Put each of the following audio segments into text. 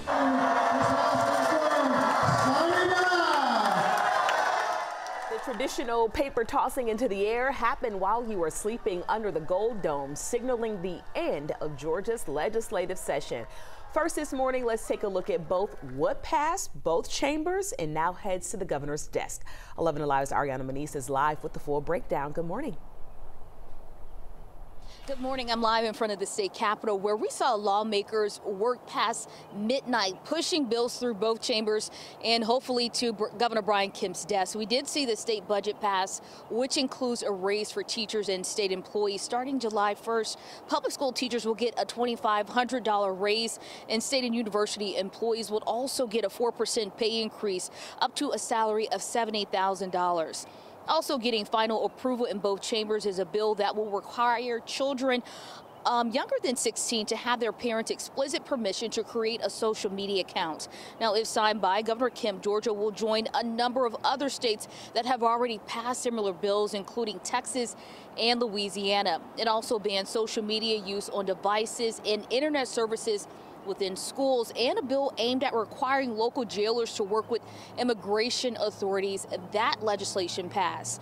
The traditional paper tossing into the air happened while you were sleeping under the Gold Dome, signaling the end of Georgia's legislative session. First this morning, let's take a look at both what passed both chambers and now heads to the governor's desk. 11 Alive's Ariana Manise is live with the full breakdown. Good morning. Good morning. I'm live in front of the state capitol where we saw lawmakers work past midnight, pushing bills through both chambers and hopefully to Governor Brian Kemp's desk. We did see the state budget pass, which includes a raise for teachers and state employees. Starting July 1st, public school teachers will get a $2,500 raise, and state and university employees will also get a 4% pay increase up to a salary of $78,000. Also getting final approval in both chambers is a bill that will require children younger than 16 to have their parents' explicit permission to create a social media account. Now, if signed by Governor Kemp, Georgia will join a number of other states that have already passed similar bills, including Texas and Louisiana. It also bans social media use on devices and internet services within schools, and a bill aimed at requiring local jailers to work with immigration authorities. That legislation passed.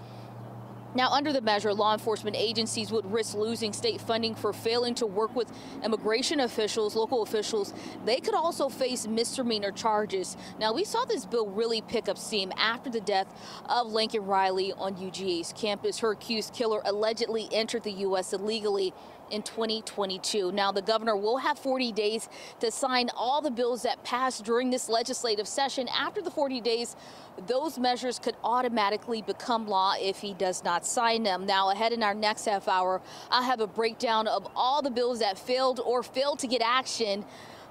Now, under the measure, law enforcement agencies would risk losing state funding for failing to work with immigration officials, local officials. They could also face misdemeanor charges. Now, we saw this bill really pick up steam after the death of Lincoln Riley on UGA's campus. Her accused killer allegedly entered the U.S. illegally in 2022. Now, the governor will have 40 days to sign all the bills that passed during this legislative session. After the 40 days, those measures could automatically become law if he does not sign them. Now, ahead in our next half hour, I have a breakdown of all the bills that failed to get action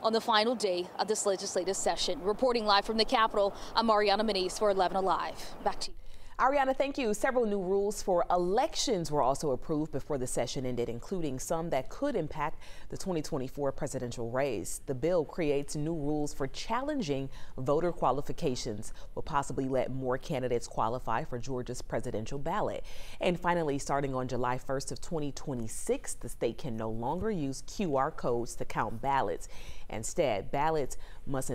on the final day of this legislative session. Reporting live from the Capitol, I'm Ariana Manise for 11 Alive. Back to you. Ariana, thank you. Several new rules for elections were also approved before the session ended, including some that could impact the 2024 presidential race. The bill creates new rules for challenging voter qualifications, will possibly let more candidates qualify for Georgia's presidential ballot. And finally, starting on July 1st of 2026, the state can no longer use QR codes to count ballots. Instead, ballots must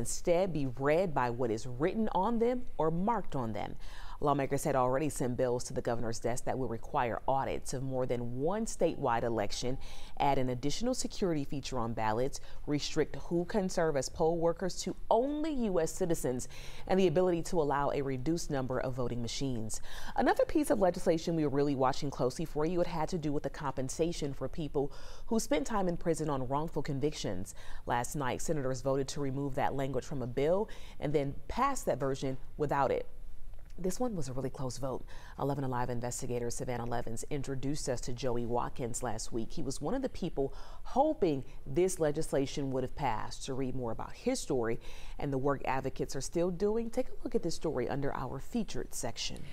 be read by what is written on them or marked on them. Lawmakers had already sent bills to the governor's desk that will require audits of more than one statewide election, add an additional security feature on ballots, restrict who can serve as poll workers to only U.S. citizens, and the ability to allow a reduced number of voting machines. Another piece of legislation we were really watching closely for you, it had to do with the compensation for people who spent time in prison on wrongful convictions. Last night, senators voted to remove that language from a bill and then pass that version without it. This one was a really close vote. 11 Alive investigator Savannah Levins introduced us to Joey Watkins last week. He was one of the people hoping this legislation would have passed. To read more about his story and the work advocates are still doing, take a look at this story under our featured section.